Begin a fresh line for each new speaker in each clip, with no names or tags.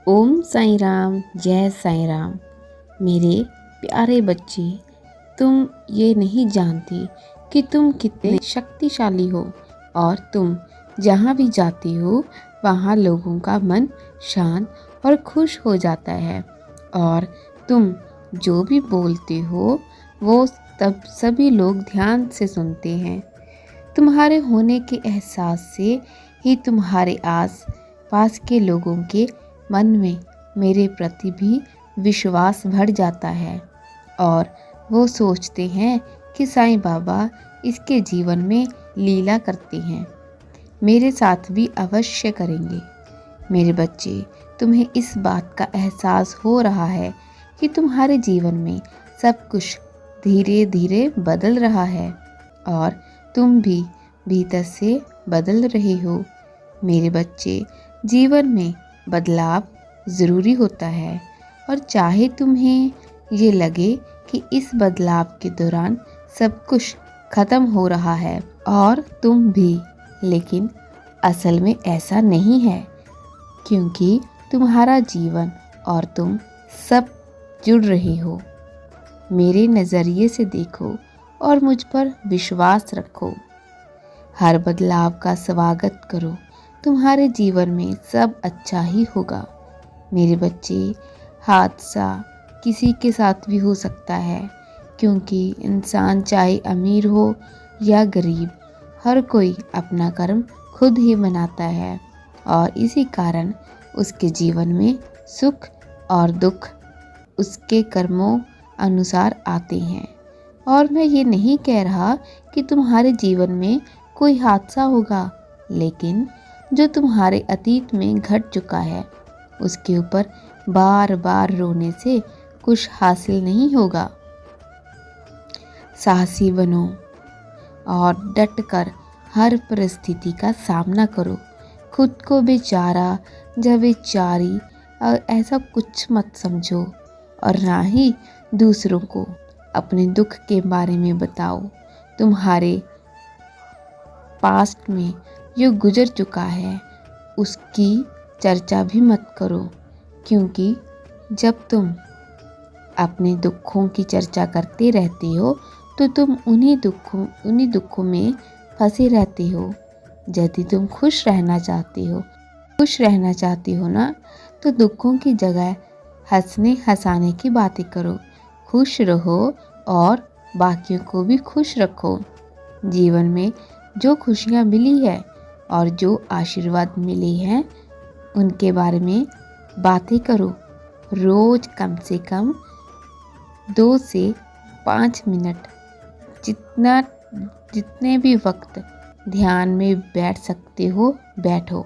ओम साईं राम, जय साईं राम। मेरे प्यारे बच्चे, तुम ये नहीं जानती कि तुम कितने शक्तिशाली हो और तुम जहाँ भी जाती हो वहाँ लोगों का मन शांत और खुश हो जाता है और तुम जो भी बोलते हो वो तब सभी लोग ध्यान से सुनते हैं। तुम्हारे होने के एहसास से ही तुम्हारे आस पास के लोगों के मन में मेरे प्रति भी विश्वास बढ़ जाता है और वो सोचते हैं कि साईं बाबा इसके जीवन में लीला करते हैं, मेरे साथ भी अवश्य करेंगे। मेरे बच्चे, तुम्हें इस बात का एहसास हो रहा है कि तुम्हारे जीवन में सब कुछ धीरे धीरे बदल रहा है और तुम भी भीतर से बदल रहे हो। मेरे बच्चे, जीवन में बदलाव ज़रूरी होता है और चाहे तुम्हें ये लगे कि इस बदलाव के दौरान सब कुछ ख़त्म हो रहा है और तुम भी, लेकिन असल में ऐसा नहीं है, क्योंकि तुम्हारा जीवन और तुम सब जुड़ रहे हो। मेरे नज़रिए से देखो और मुझ पर विश्वास रखो। हर बदलाव का स्वागत करो, तुम्हारे जीवन में सब अच्छा ही होगा। मेरे बच्चे, हादसा किसी के साथ भी हो सकता है, क्योंकि इंसान चाहे अमीर हो या गरीब, हर कोई अपना कर्म खुद ही बनाता है और इसी कारण उसके जीवन में सुख और दुख उसके कर्मों अनुसार आते हैं। और मैं ये नहीं कह रहा कि तुम्हारे जीवन में कोई हादसा होगा, लेकिन जो तुम्हारे अतीत में घट चुका है उसके ऊपर बार बार रोने से कुछ हासिल नहीं होगा। साहसी बनो और डटकर हर परिस्थिति का सामना करो। खुद को बेचारा या बेचारी और ऐसा कुछ मत समझो और ना ही दूसरों को अपने दुख के बारे में बताओ। तुम्हारे पास्ट में जो गुजर चुका है उसकी चर्चा भी मत करो, क्योंकि जब तुम अपने दुखों की चर्चा करते रहते हो तो तुम उन्हीं दुखों में फंसे रहते हो। यदि तुम खुश रहना चाहती हो ना, तो दुखों की जगह हंसने हंसाने की बातें करो। खुश रहो और बाकियों को भी खुश रखो। जीवन में जो खुशियाँ मिली है और जो आशीर्वाद मिले हैं उनके बारे में बातें करो। रोज कम से कम 2 से 5 मिनट जितने भी वक्त ध्यान में बैठ सकते हो बैठो।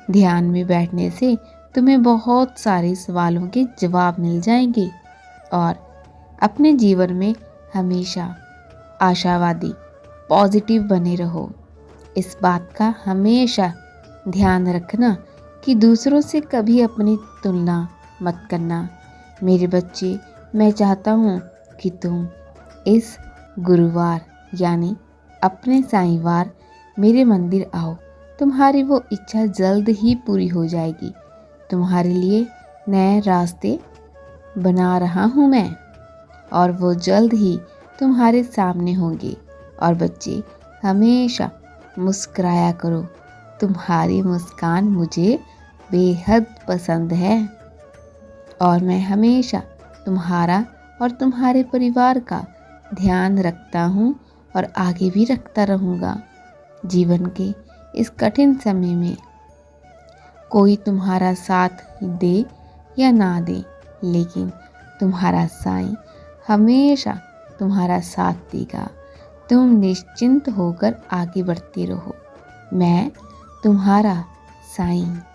ध्यान में बैठने से तुम्हें बहुत सारे सवालों के जवाब मिल जाएंगे और अपने जीवन में हमेशा आशावादी, पॉजिटिव बने रहो। इस बात का हमेशा ध्यान रखना कि दूसरों से कभी अपनी तुलना मत करना। मेरे बच्चे, मैं चाहता हूँ कि तुम इस गुरुवार यानी अपने साईंवार मेरे मंदिर आओ। तुम्हारी वो इच्छा जल्द ही पूरी हो जाएगी। तुम्हारे लिए नए रास्ते बना रहा हूँ मैं और वो जल्द ही तुम्हारे सामने होंगे। और बच्चे, हमेशा मुस्कुराया करो। तुम्हारी मुस्कान मुझे बेहद पसंद है और मैं हमेशा तुम्हारा और तुम्हारे परिवार का ध्यान रखता हूँ और आगे भी रखता रहूँगा। जीवन के इस कठिन समय में कोई तुम्हारा साथ दे या ना दे, लेकिन तुम्हारा साईं हमेशा तुम्हारा साथ देगा। तुम निश्चिंत होकर आगे बढ़ते रहो। मैं तुम्हारा साईं।